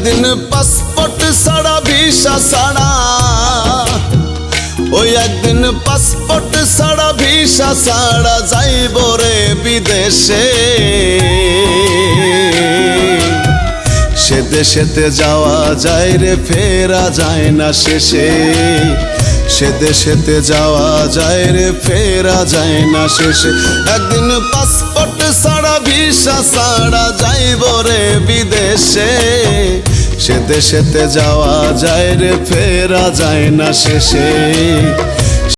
একদিন পাসপোর্ট ছাড়া ভিসা ছাড়া, ওই একদিন পাসপোর্ট ছাড়া ভিসা ছাড়া যাইব রে বিদেশে। সে দেশেতে যাওয়া যায় রে ফেরা যায় না শেষে, সে দেশেতে যাওয়া যায় রে ফেরা যায় না শেষে। একদিন পাসপোর্ট ছাড়া ভিসা ছাড়া যাইব রে বিদেশে, সে দেশেতে যাওয়া যায় রে ফেরা যায় না শেষে।